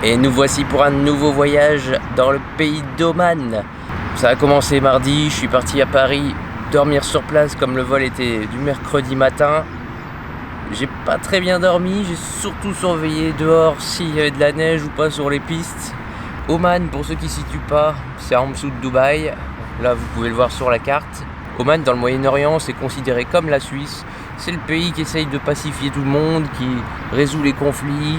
Et nous voici pour un nouveau voyage dans le pays d'Oman. Ça a commencé mardi, je suis parti à Paris dormir sur place comme le vol était du mercredi matin. J'ai pas très bien dormi, j'ai surtout surveillé dehors s'il y avait de la neige ou pas sur les pistes. Oman, pour ceux qui ne situent pas, c'est en dessous de Dubaï. Là vous pouvez le voir sur la carte. Oman dans le Moyen-Orient, c'est considéré comme la Suisse. C'est le pays qui essaye de pacifier tout le monde, qui résout les conflits.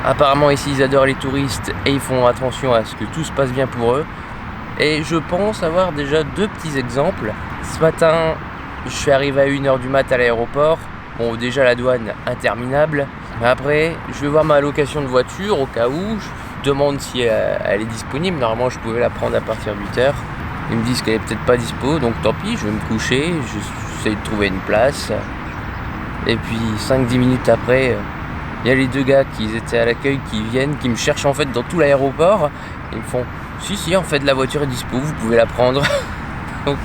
Apparemment ici ils adorent les touristes et ils font attention à ce que tout se passe bien pour eux. Et je pense avoir déjà deux petits exemples. Ce matin, je suis arrivé à 1h du mat à l'aéroport. Bon, déjà la douane interminable. Mais après, je vais voir ma location de voiture au cas où. Je demande si elle est disponible. Normalement, je pouvais la prendre à partir de 8h. Ils me disent qu'elle est peut-être pas dispo, donc tant pis, je vais me coucher. J'essaie de trouver une place. Et puis 5-10 minutes après, il y a les deux gars qui étaient à l'accueil qui viennent, qui me cherchent en fait dans tout l'aéroport. Ils me font si en fait la voiture est dispo, vous pouvez la prendre. Donc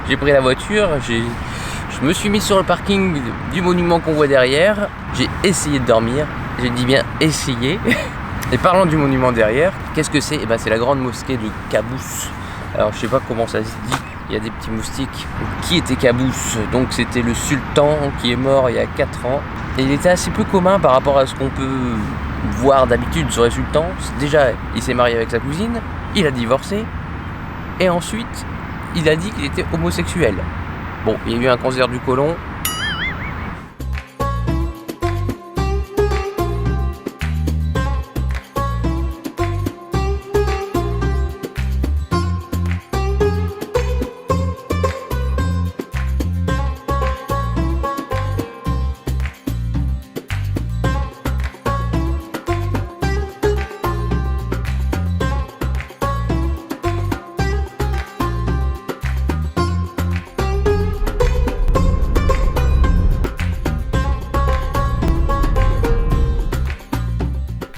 j'ai pris la voiture, je me suis mis sur le parking du monument qu'on voit derrière. J'ai essayé de dormir, j'ai dit bien essayer. Et parlant du monument derrière, qu'est-ce que c'est? Eh ben, c'est la grande mosquée de Qaboos. Alors je sais pas comment ça se dit, il y a des petits moustiques. Qui était Qaboos? Donc c'était le sultan qui est mort il y a 4 ans. Et il était assez peu commun par rapport à ce qu'on peut voir d'habitude sur les sultans. Déjà, il s'est marié avec sa cousine, il a divorcé, et ensuite, il a dit qu'il était homosexuel. Bon, il y a eu un cancer du côlon.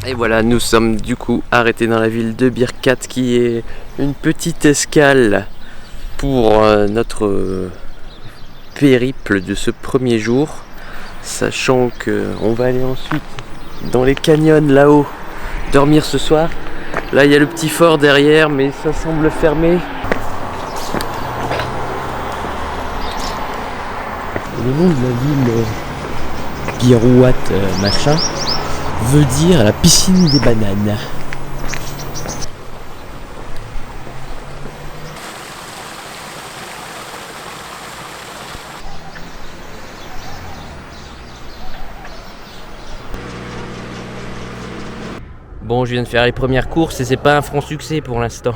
Et voilà, nous sommes du coup arrêtés dans la ville de Birkat qui est une petite escale pour notre périple de ce premier jour. Sachant qu'on va aller ensuite dans les canyons là-haut, dormir ce soir. Là il y a le petit fort derrière mais ça semble fermé. Le nom de la ville Girouat machin veut dire la piscine des bananes. Bon, je viens de faire les premières courses et c'est pas un franc succès pour l'instant.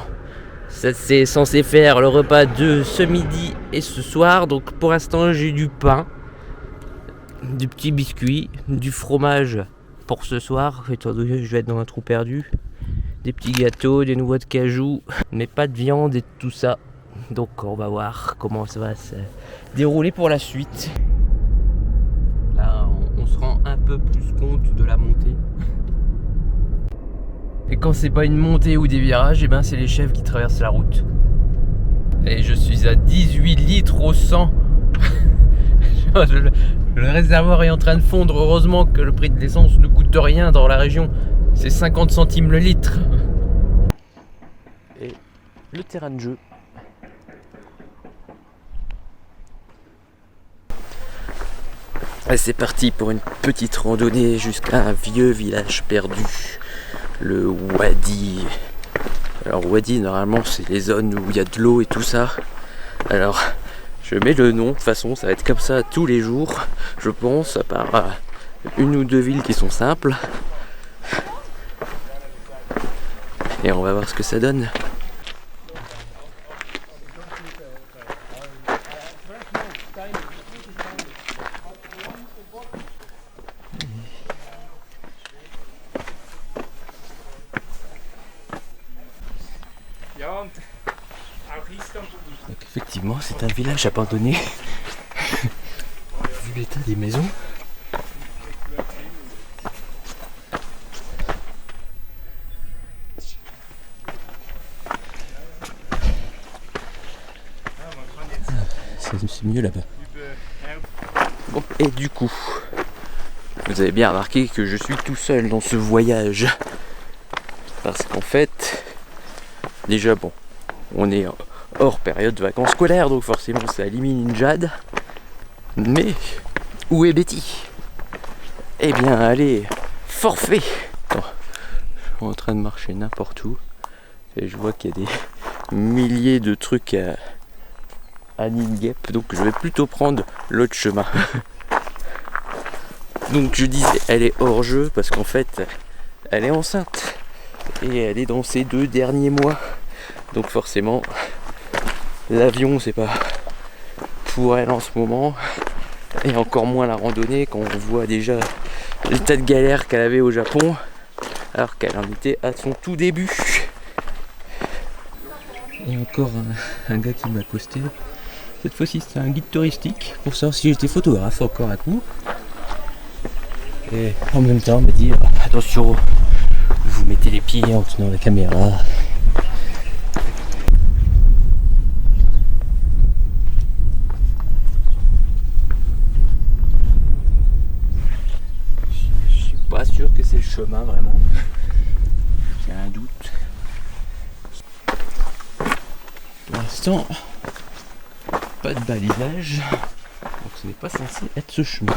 Ça, c'est censé faire le repas de ce midi et ce soir. Donc pour l'instant j'ai du pain, du petit biscuit, du fromage pour ce soir, étant donné que je vais être dans un trou perdu, des petits gâteaux, des noix de cajou, mais pas de viande et tout ça. Donc on va voir comment ça va se dérouler pour la suite. Là on se rend un peu plus compte de la montée. Et quand c'est pas une montée ou des virages, et ben c'est les chèvres qui traversent la route. Et je suis à 18 litres au 100. Le réservoir est en train de fondre. Heureusement que le prix de l'essence ne coûte rien dans la région. C'est 50 centimes le litre. Et le terrain de jeu. Et c'est parti pour une petite randonnée jusqu'à un vieux village perdu. Le Wadi. Alors Wadi, normalement c'est les zones où il y a de l'eau et tout ça. Alors je mets le nom, de toute façon ça va être comme ça tous les jours, je pense, à part une ou deux villes qui sont simples. Et on va voir ce que ça donne. Donc effectivement c'est un village abandonné. Vu l'état des maisons. C'est mieux là-bas. Bon, et du coup, vous avez bien remarqué que je suis tout seul dans ce voyage. Parce qu'en fait, déjà bon, on est hors période de vacances scolaires, donc forcément ça élimine une Jade. Mais où est Betty? Eh bien, allez, forfait. Attends, je suis en train de marcher n'importe où et je vois qu'il y a des milliers de trucs à Ningep, donc je vais plutôt prendre l'autre chemin. Donc je disais, elle est hors jeu parce qu'en fait, elle est enceinte et elle est dans ses 2 derniers mois. Donc forcément, l'avion c'est pas pour elle en ce moment, et encore moins la randonnée quand on voit déjà l'état de galère qu'elle avait au Japon alors qu'elle en était à son tout début. Et encore un gars qui m'a accosté. Cette fois-ci c'était un guide touristique pour savoir si j'étais photographe encore à coup. Et en même temps me dire attention, vous mettez les pieds en tenant la caméra. Je suis pas sûr que c'est le chemin vraiment. J'ai un doute. Pour l'instant, pas de balisage, donc ce n'est pas censé être ce chemin.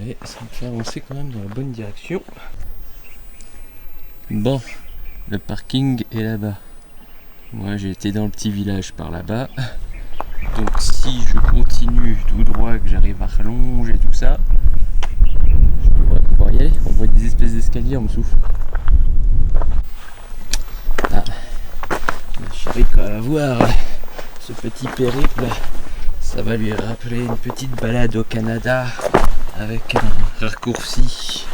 Et ça me fait avancer quand même dans la bonne direction. Bon, le parking est là-bas. Moi j'ai été dans le petit village par là-bas. Donc si je continue tout droit, que j'arrive à rallonger tout ça, je devrais pouvoir y aller. On voit des espèces d'escaliers, on me souffle. Ah, ma chérie, quand elle va voir ce petit périple, ça va lui rappeler une petite balade au Canada avec un raccourci.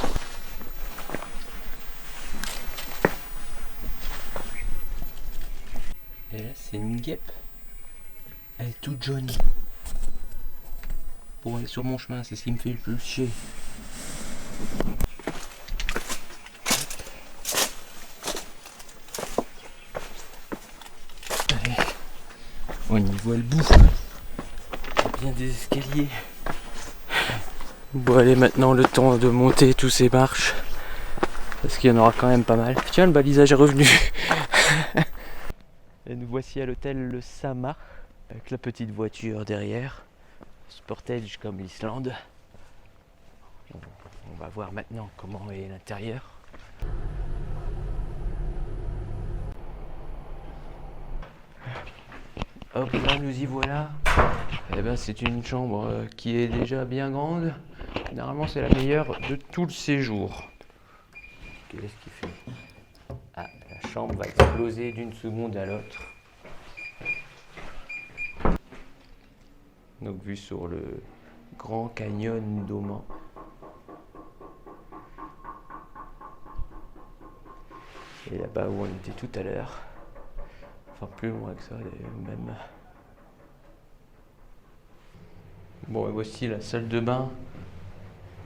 Et là c'est une guêpe. Elle est toute jaune. Pour aller sur mon chemin, c'est ce qui me fait le plus chier. Allez, on y voit le bout. Il y a bien des escaliers. Bon allez, maintenant le temps de monter tous ces marches. Parce qu'il y en aura quand même pas mal. Tiens, le balisage est revenu. Et nous voici à l'hôtel Le Sama. Avec la petite voiture derrière. Sportage comme l'Islande. On va voir maintenant comment est l'intérieur. Hop là, nous y voilà. Eh ben, c'est une chambre qui est déjà bien grande. Généralement c'est la meilleure de tout le séjour. Qu'est-ce qu'il fait? Ah, la chambre va exploser d'une seconde à l'autre. Donc vue sur le Grand Canyon d'Oman. Et là-bas où on était tout à l'heure. Enfin plus loin que ça même. Bon et voici la salle de bain.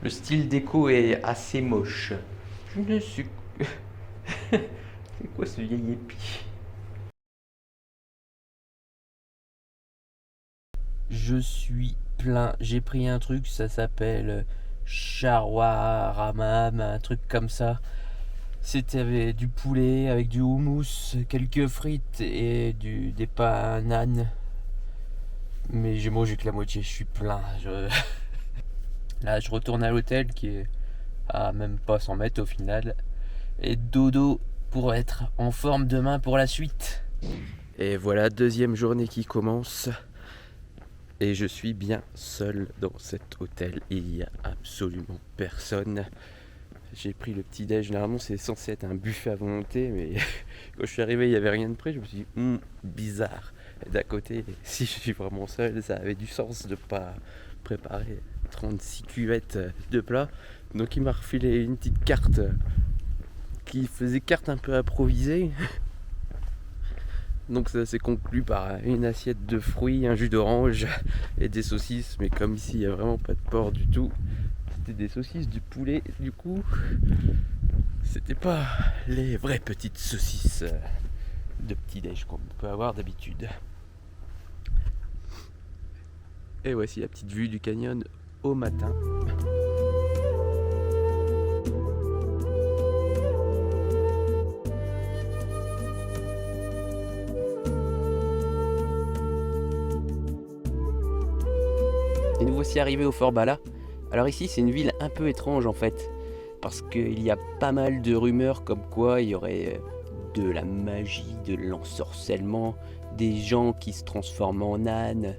Le style déco est assez moche. Je ne suis... C'est quoi ce vieil épi? Je suis plein. J'ai pris un truc, ça s'appelle shawarma, un truc comme ça. C'était avec du poulet, avec du houmous, quelques frites et des bananes. Mais j'ai mangé que la moitié, je suis plein. Là, je retourne à l'hôtel qui est à même pas 100 mètres au final. Et dodo pour être en forme demain pour la suite. Et voilà, deuxième journée qui commence. Et je suis bien seul dans cet hôtel. Il n'y a absolument personne. J'ai pris le petit déj. Généralement c'est censé être un buffet à volonté, mais quand je suis arrivé il n'y avait rien de prêt. Je me suis dit bizarre. Et d'à côté, si je suis vraiment seul, ça avait du sens de pas préparer 36 cuvettes de plats. Donc il m'a refilé une petite carte qui faisait carte un peu improvisée. Donc ça s'est conclu par une assiette de fruits, un jus d'orange et des saucisses. Mais comme ici il n'y a vraiment pas de porc du tout, c'était des saucisses, du poulet. Du coup, c'était pas les vraies petites saucisses de petit-déj qu'on peut avoir d'habitude. Et voici la petite vue du canyon au matin. voici arrivés au Fort Bala. Alors ici c'est une ville un peu étrange en fait, parce qu'il y a pas mal de rumeurs comme quoi il y aurait de la magie, de l'ensorcellement, des gens qui se transforment en ânes,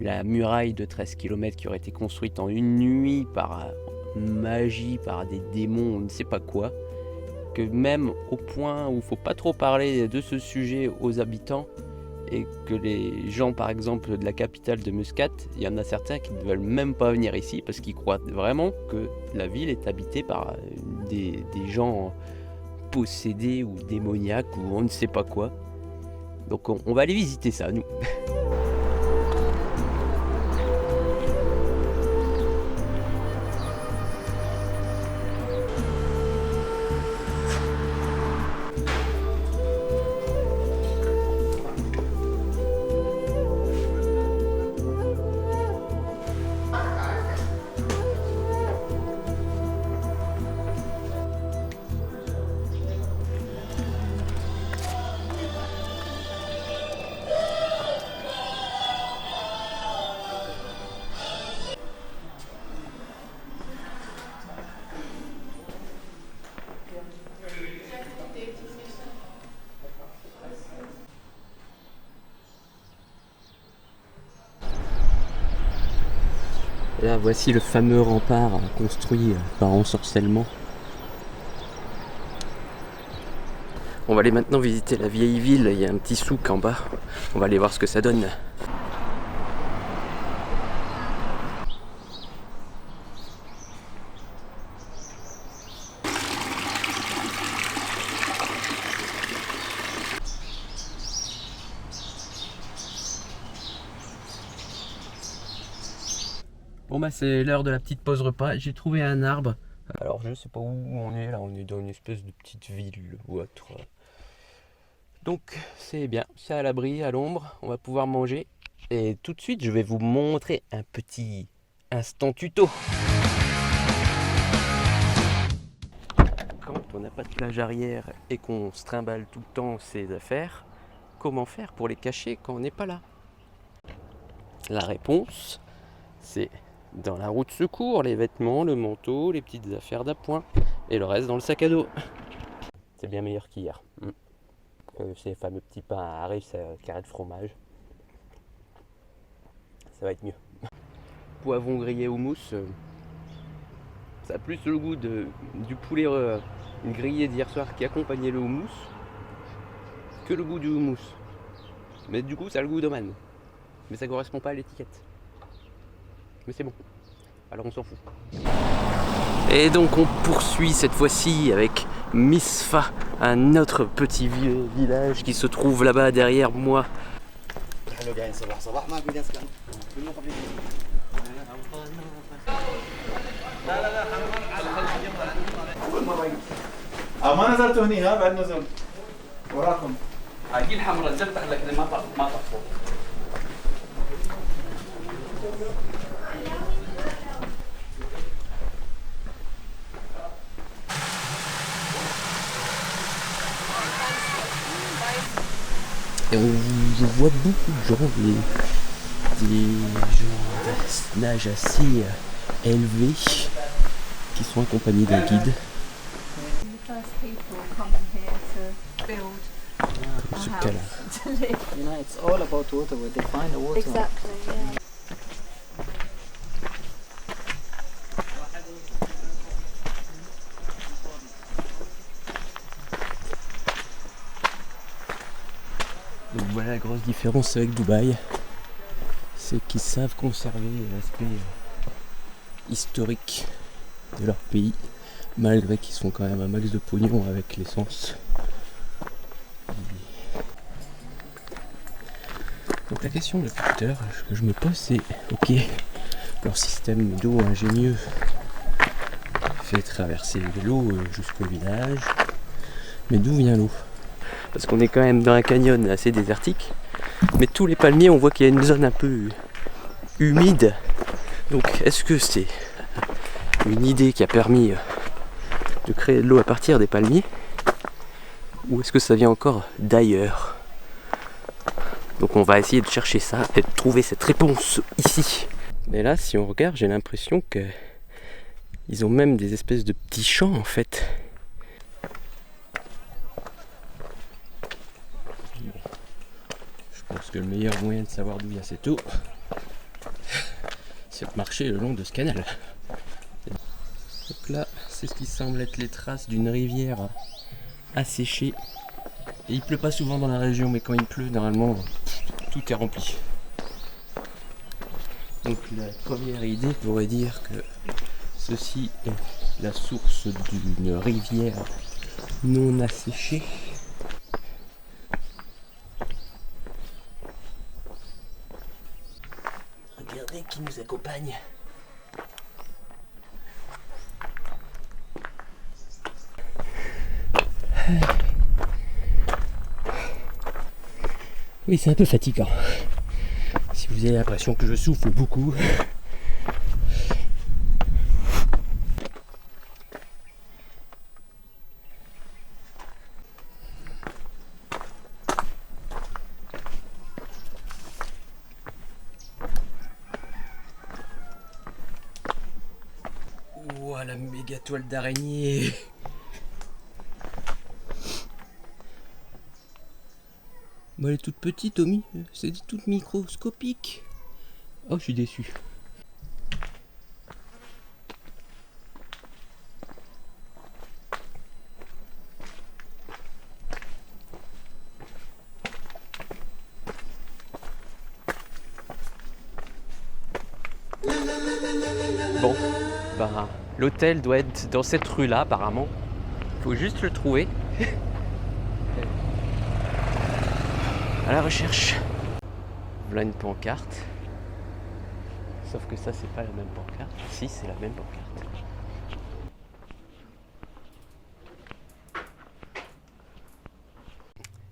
la muraille de 13 km qui aurait été construite en une nuit par magie, par des démons, on ne sait pas quoi, que même au point où il ne faut pas trop parler de ce sujet aux habitants, et que les gens par exemple de la capitale de Muscat, il y en a certains qui ne veulent même pas venir ici parce qu'ils croient vraiment que la ville est habitée par des gens possédés ou démoniaques ou on ne sait pas quoi. Donc on va aller visiter ça nous. Là, voici le fameux rempart construit par ensorcellement. On va aller maintenant visiter la vieille ville, il y a un petit souk en bas. On va aller voir ce que ça donne. Bon bah c'est l'heure de la petite pause repas, j'ai trouvé un arbre. Alors je sais pas où on est là, on est dans une espèce de petite ville ou autre. Donc c'est bien, c'est à l'abri, à l'ombre, on va pouvoir manger. Et tout de suite je vais vous montrer un petit instant tuto. Quand on n'a pas de plage arrière et qu'on se trimballe tout le temps ses affaires, comment faire pour les cacher quand on n'est pas là? La réponse, c'est dans la roue de secours, les vêtements, le manteau, les petites affaires d'appoint et le reste dans le sac à dos. C'est bien meilleur qu'hier. Ces fameux petits pains à Harris, carré de fromage. Ça va être mieux. Poivron grillé au mousse, ça a plus le goût du poulet grillé d'hier soir qui accompagnait le houmous que le goût du houmous. Mais du coup ça a le goût d'Oman. Mais ça correspond pas à l'étiquette. Mais c'est bon, alors on s'en fout. Et donc on poursuit cette fois-ci avec Misfa, un autre petit village qui se trouve là-bas derrière moi. Et je vois beaucoup de gens, des gens de nage assez élevés qui sont accompagnés d'un guide. Comme ce cas-là. You know, it's all about water. Where they find the water. Exactly, yeah. Donc voilà la grosse différence avec Dubaï, c'est qu'ils savent conserver l'aspect historique de leur pays, malgré qu'ils sont quand même un max de pognon avec l'essence. Donc la question depuis tout à l'heure que je me pose c'est, ok, leur système d'eau ingénieux fait traverser l'eau jusqu'au village, mais d'où vient l'eau? Parce qu'on est quand même dans un canyon assez désertique, mais tous les palmiers on voit qu'il y a une zone un peu humide. Donc est-ce que c'est une idée qui a permis de créer de l'eau à partir des palmiers, ou est-ce que ça vient encore d'ailleurs? Donc on va essayer de chercher ça et de trouver cette réponse ici. Mais là, si on regarde, j'ai l'impression que ils ont même des espèces de petits champs en fait. Je pense que le meilleur moyen de savoir d'où vient cette eau, c'est de marcher le long de ce canal. Donc là, c'est ce qui semble être les traces d'une rivière asséchée. Et il pleut pas souvent dans la région, mais quand il pleut, normalement, tout est rempli. Donc la première idée pourrait dire que ceci est la source d'une rivière non asséchée. Regardez qui nous accompagne. Oui, c'est un peu fatigant. Si vous avez l'impression que je souffle beaucoup. Ouah, la méga toile d'araignée. Bon, elle est toute petite, Tommy. C'est toute microscopique. Oh, je suis déçu. Bon, bah, l'hôtel doit être dans cette rue-là, apparemment. Faut juste le trouver. À la recherche. Voilà une pancarte. Sauf que ça, c'est pas la même pancarte. Si, c'est la même pancarte.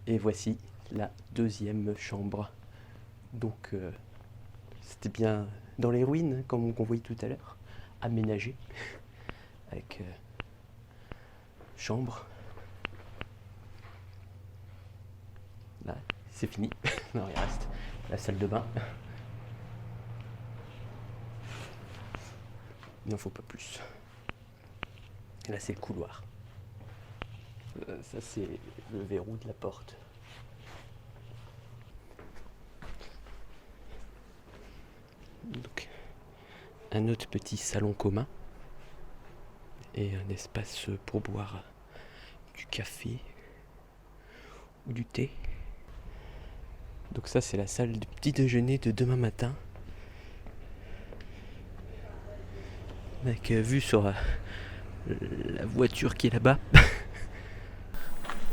Et voici la deuxième chambre. Donc, c'était bien dans les ruines, comme on voyait tout à l'heure, aménagé, avec chambre. Là, c'est fini. Non, il reste la salle de bain. Il n'en faut pas plus. Et là, c'est le couloir. Ça, c'est le verrou de la porte. Donc, un autre petit salon commun et un espace pour boire du café ou du thé. Donc ça, c'est la salle de petit déjeuner de demain matin, avec vue sur la voiture qui est là-bas.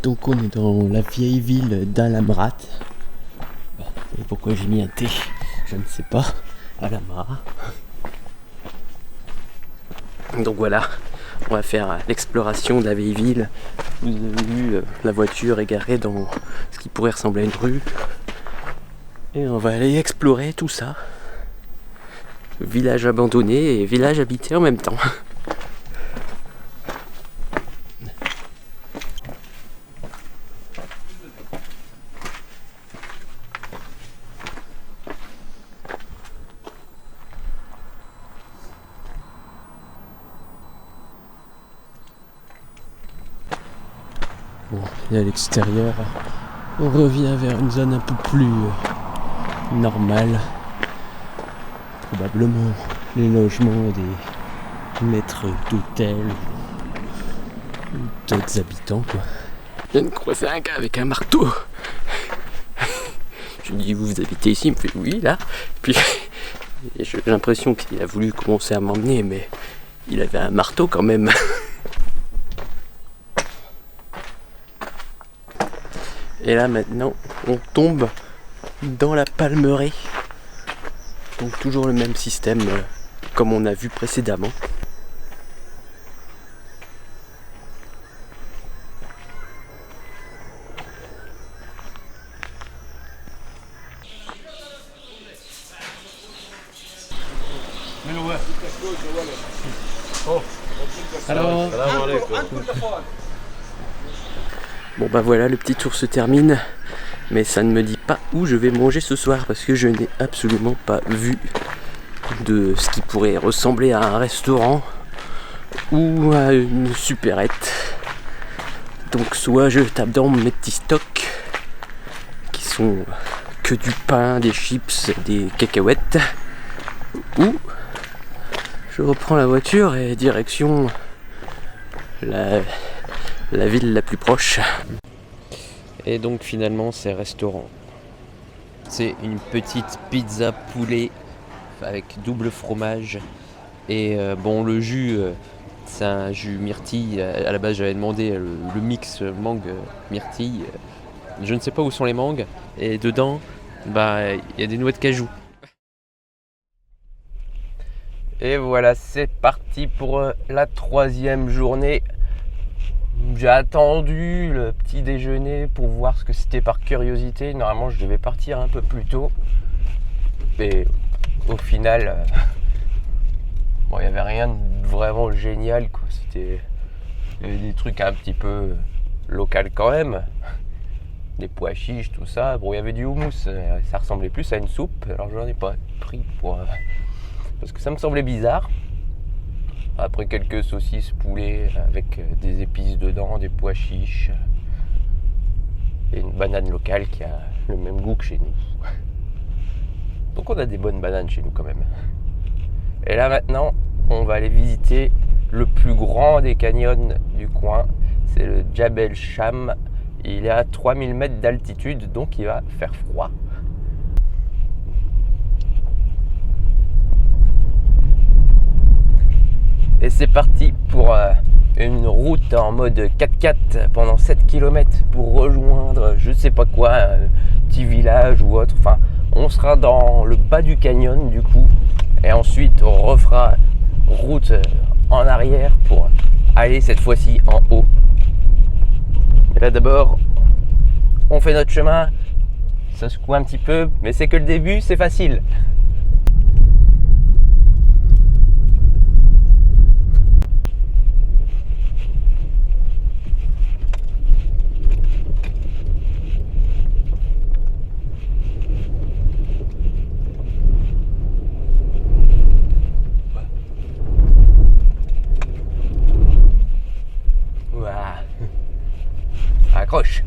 Donc on est dans la vieille ville d'Alamrat. Et pourquoi j'ai mis un thé, je ne sais pas. Alamrat. Donc voilà, on va faire l'exploration de la vieille ville. Vous avez vu la voiture égarée dans ce qui pourrait ressembler à une rue. Et on va aller explorer tout ça. Village abandonné et village habité en même temps. Bon, et à l'extérieur, on revient vers une zone un peu plus normale. Probablement les logements des maîtres d'hôtel ou d'autres habitants, quoi. Je viens de croiser un gars avec un marteau. Je lui dis, vous habitez ici? Il me fait oui, là. Puis j'ai l'impression qu'il a voulu commencer à m'emmener, mais il avait un marteau quand même. Et là maintenant, on tombe dans la Palmeraie. Donc toujours le même système comme on a vu précédemment. Alors, bon bah voilà, le petit tour se termine, mais ça ne me dit pas où je vais manger ce soir parce que je n'ai absolument pas vu de ce qui pourrait ressembler à un restaurant ou à une supérette. Donc soit je tape dans mes petits stocks qui sont que du pain, des chips, des cacahuètes, ou je reprends la voiture et direction la ville la plus proche. Et donc finalement c'est restaurant. C'est une petite pizza poulet avec double fromage et bon, le jus c'est un jus myrtille. À la base j'avais demandé le mix mangue myrtille. Je ne sais pas où sont les mangues et dedans il y a des noix de cajou. Et voilà, c'est parti pour la 3e journée. J'ai attendu le petit déjeuner pour voir ce que c'était par curiosité. Normalement, je devais partir un peu plus tôt. Mais au final, il n'y avait rien de vraiment génial, quoi. Il y avait des trucs un petit peu local quand même. Des pois chiches, tout ça. Bon, il y avait du houmous. Ça ressemblait plus à une soupe. Alors, je n'en ai pas pris parce que ça me semblait bizarre. Après quelques saucisses poulet avec des épices dedans, des pois chiches et une banane locale qui a le même goût que chez nous. Donc on a des bonnes bananes chez nous quand même. Et là maintenant, on va aller visiter le plus grand des canyons du coin. C'est le Jabal Sham. Il est à 3000 mètres d'altitude, donc il va faire froid. Et c'est parti pour une route en mode 4x4 pendant 7 km pour rejoindre je sais pas quoi, un petit village ou autre. Enfin, on sera dans le bas du canyon du coup. Et ensuite on refera route en arrière pour aller cette fois-ci en haut. Et là d'abord, on fait notre chemin. Ça secoue un petit peu, mais c'est que le début, c'est facile. Accroche.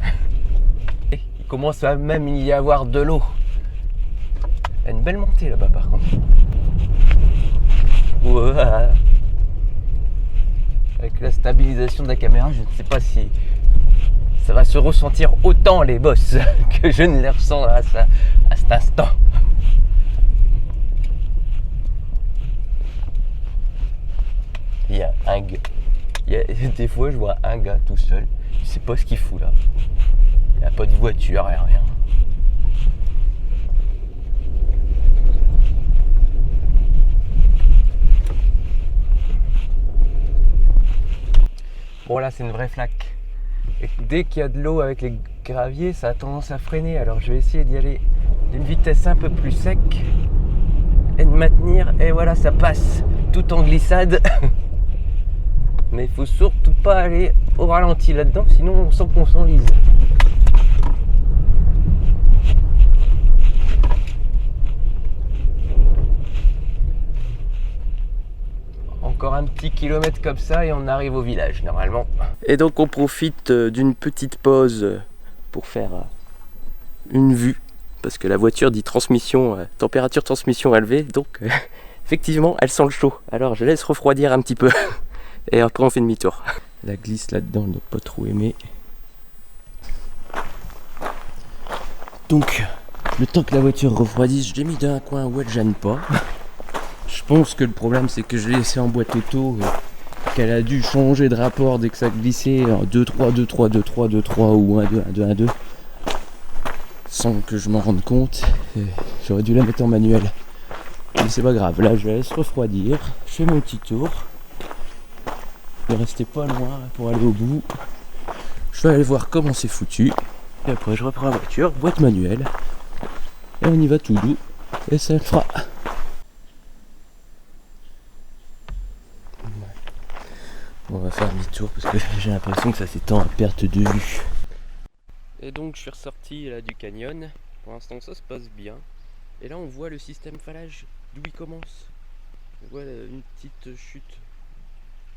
Il commence à même y avoir de l'eau. Il y a une belle montée là-bas par contre. Ouah. Avec la stabilisation de la caméra, je ne sais pas si ça va se ressentir autant les bosses que je ne les ressens à cet instant. Il y a un gars. Des fois je vois un gars tout seul. Je sais pas ce qu'il fout là. Il n'y a pas de voiture, rien. Bon là c'est une vraie flaque. Et dès qu'il y a de l'eau avec les graviers, ça a tendance à freiner. Alors je vais essayer d'y aller d'une vitesse un peu plus sec et de maintenir. Et voilà, ça passe tout en glissade. Mais il faut surtout pas aller au ralenti là-dedans, sinon on sent qu'on s'enlise. Encore un petit kilomètre comme ça et on arrive au village normalement. Et donc on profite d'une petite pause pour faire une vue. Parce que la voiture dit transmission, température transmission élevée, donc effectivement elle sent le chaud. Alors je laisse refroidir un petit peu. Et après on fait demi-tour. La glisse là-dedans, on n'a pas trop aimé. Donc, le temps que la voiture refroidisse, je l'ai mis dans un coin où elle gêne pas. Je pense que le problème c'est que je l'ai laissé en boîte auto, qu'elle a dû changer de rapport dès que ça glissait en 2-3, 2-3, 2-3, 2-3 ou 1-2, 1-2, 1-2. Sans que je m'en rende compte. J'aurais dû la mettre en manuel. Mais c'est pas grave, là je la laisse refroidir. Je fais mon petit tour. Ne restez pas loin pour aller au bout. Je vais aller voir comment c'est foutu. Et après je reprends la voiture, boîte manuelle. Et on y va tout doux. Et ça le fera. On va faire demi-tour parce que j'ai l'impression que ça s'étend à perte de vue. Et donc je suis ressorti là du canyon. Pour l'instant ça se passe bien. Et là on voit le système phallage d'où il commence. Voilà une petite chute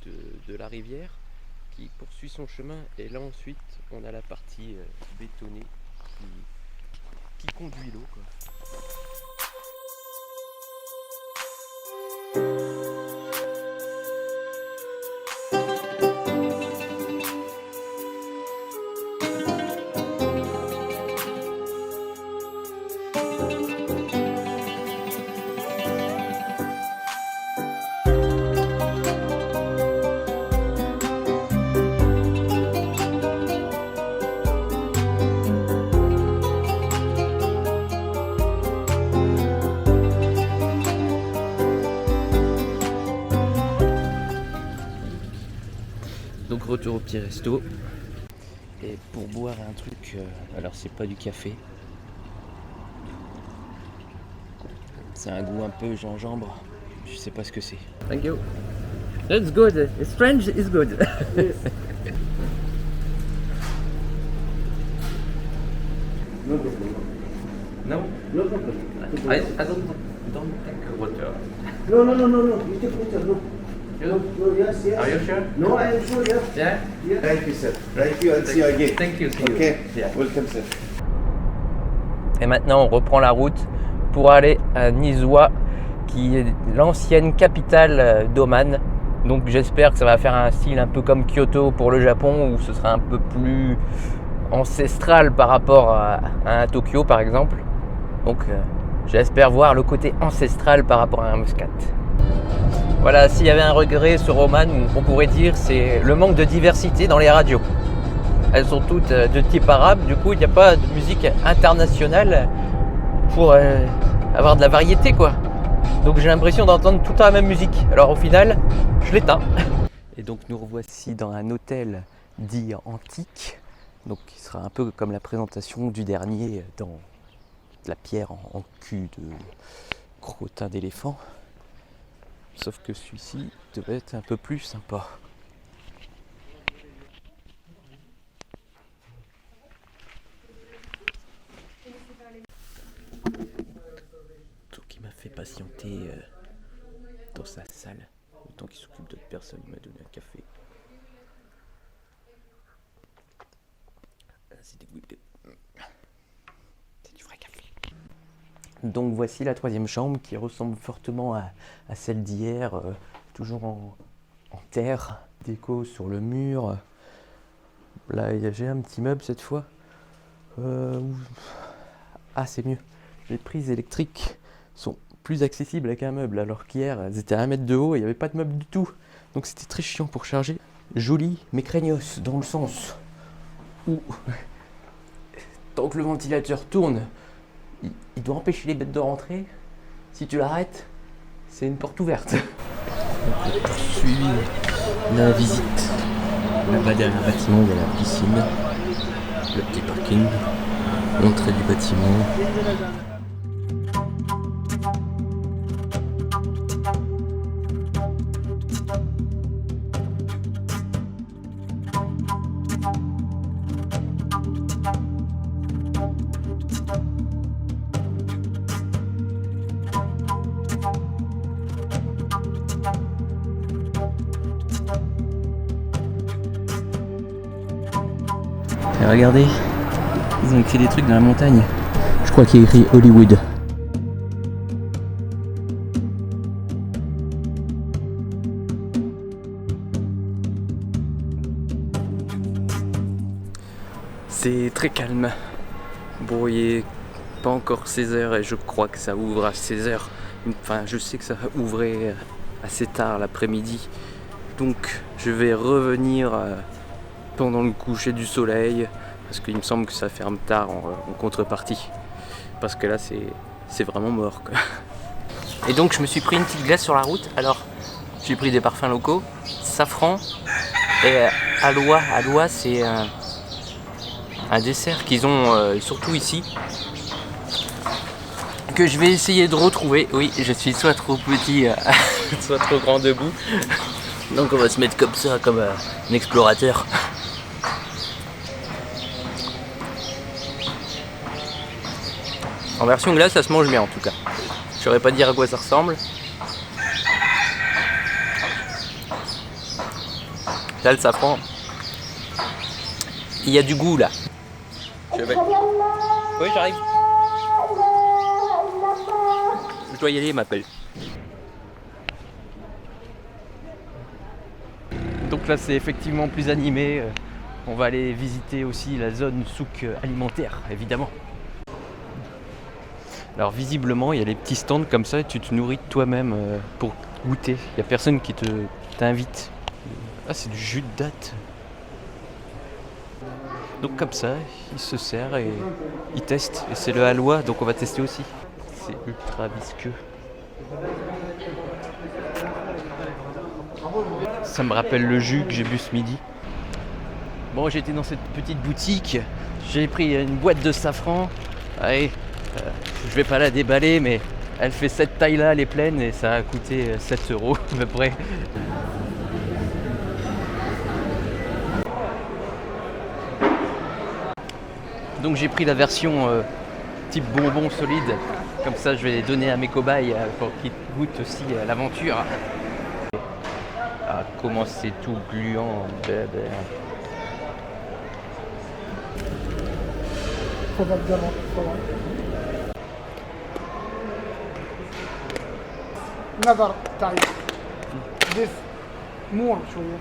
de la rivière qui poursuit son chemin, et là ensuite on a la partie bétonnée qui conduit l'eau, quoi. Donc retour au petit resto, et pour boire un truc, alors c'est pas du café, c'est un goût un peu gingembre, je sais pas ce que c'est. Thank you. It's good, it's strange, it's good. No? No problem. I don't take water. No. You take water, no. No, yes. Are you sure? No, I am sure, yeah. Yeah? Yeah. Thank you, sir. Thank you, and see you again. Thank you, see you. Okay. Yeah. Welcome, sir. Et maintenant on reprend la route pour aller à Nizuwa, qui est l'ancienne capitale d'Oman. Donc j'espère que ça va faire un style un peu comme Kyoto pour le Japon, où ce sera un peu plus ancestral par rapport à Tokyo par exemple. Donc j'espère voir le côté ancestral par rapport à un Muscat. Voilà, s'il y avait un regret sur Oman, on pourrait dire, c'est le manque de diversité dans les radios. Elles sont toutes de type arabe, du coup il n'y a pas de musique internationale pour avoir de la variété, quoi. Donc j'ai l'impression d'entendre tout le temps la même musique. Alors au final, je l'éteins. Et donc nous revoici dans un hôtel dit antique, donc qui sera un peu comme la présentation du dernier dans la pierre en cul de crottin d'éléphant. Sauf que celui-ci devait être un peu plus sympa. Donc il m'a fait patienter dans sa salle. Le temps qu'il s'occupe d'autres personnes, il m'a donné un café. C'est dégoûté. C'est du vrai café. Donc voici la troisième chambre qui ressemble fortement à celle d'hier, toujours en terre, déco sur le mur. Là j'ai un petit meuble cette fois. Ah c'est mieux, les prises électriques sont plus accessibles qu'un meuble, alors qu'hier elles étaient à 1 mètre de haut et il n'y avait pas de meuble du tout. Donc c'était très chiant pour charger. Joli mais craignos, dans le sens où tant que le ventilateur tourne, il doit empêcher les bêtes de rentrer. Si tu l'arrêtes, c'est une porte ouverte. On poursuit la visite. Là-bas derrière le bâtiment, il y a la piscine, le petit parking, l'entrée du bâtiment. Et regardez, ils ont écrit des trucs dans la montagne. Je crois qu'il y a écrit Hollywood. C'est très calme. Bon, il est pas encore 16h et je crois que ça ouvre à 16h. Enfin, je sais que ça ouvrait assez tard l'après-midi. Donc, je vais revenir pendant le coucher du soleil, parce qu'il me semble que ça ferme tard en contrepartie, parce que là c'est vraiment mort, quoi. Et donc je me suis pris une petite glace sur la route. Alors j'ai pris des parfums locaux, safran et aloe. Aloe, c'est un dessert qu'ils ont surtout ici, que je vais essayer de retrouver. Oui, je suis soit trop petit soit trop grand debout, donc on va se mettre comme ça, comme un explorateur. En version glace, ça se mange bien en tout cas. Je saurais pas dire à quoi ça ressemble. Là, le safran. Il y a du goût là. Je vais. Oui, j'arrive. Je dois y aller, il m'appelle. Donc là, c'est effectivement plus animé. On va aller visiter aussi la zone souk alimentaire, évidemment. Alors visiblement, il y a les petits stands comme ça et tu te nourris de toi-même pour goûter. Il n'y a personne qui t'invite. Ah, c'est du jus de date. Donc comme ça, il se sert et il teste. Et c'est le halwa, donc on va tester aussi. C'est ultra visqueux. Ça me rappelle le jus que j'ai bu ce midi. Bon, j'étais dans cette petite boutique. J'ai pris une boîte de safran. Allez, je vais pas la déballer, mais elle fait cette taille-là, elle est pleine et ça a coûté 7 € à peu près. Donc j'ai pris la version type bonbon solide. Comme ça, je vais les donner à mes cobayes pour qu'ils goûtent aussi l'aventure. Ah, comment c'est tout gluant, bébé. نظر تعيش this more شوية.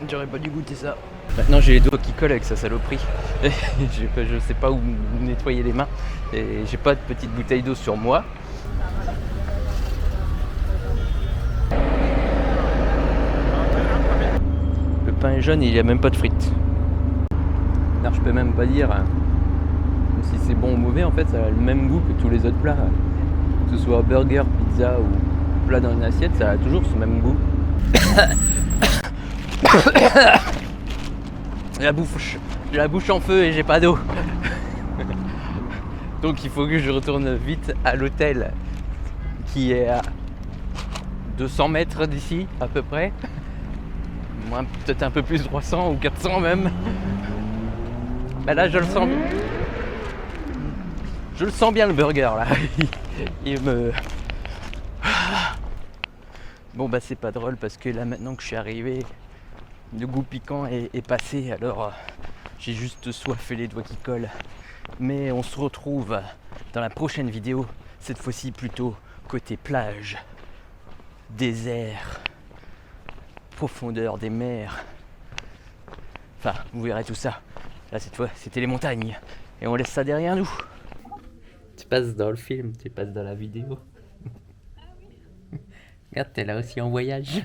J'aurais pas dû goûter ça. Maintenant j'ai les doigts qui collent avec sa saloperie. Je sais pas où nettoyer les mains. Et j'ai pas de petite bouteille d'eau sur moi. Le pain est jaune et il n'y a même pas de frites. Alors je peux même pas dire si c'est bon ou mauvais, en fait ça a le même goût que tous les autres plats. Que ce soit burger, pizza ou plat dans une assiette, ça a toujours ce même goût. J'ai la bouche en feu et j'ai pas d'eau. Donc il faut que je retourne vite à l'hôtel qui est à 200 mètres d'ici à peu près. Moi, peut-être un peu plus, 300 ou 400 même. Bah là je le sens. Je le sens bien le burger là. Il me... Bon bah c'est pas drôle parce que là maintenant que je suis arrivé, le goût piquant est passé, alors j'ai juste soif et les doigts qui collent. Mais on se retrouve dans la prochaine vidéo, cette fois-ci plutôt côté plage, désert, profondeur des mers. Enfin, vous verrez tout ça. Là cette fois, c'était les montagnes. Et on laisse ça derrière nous. Tu passes dans le film, tu passes dans la vidéo. Regarde, t'es là aussi en voyage.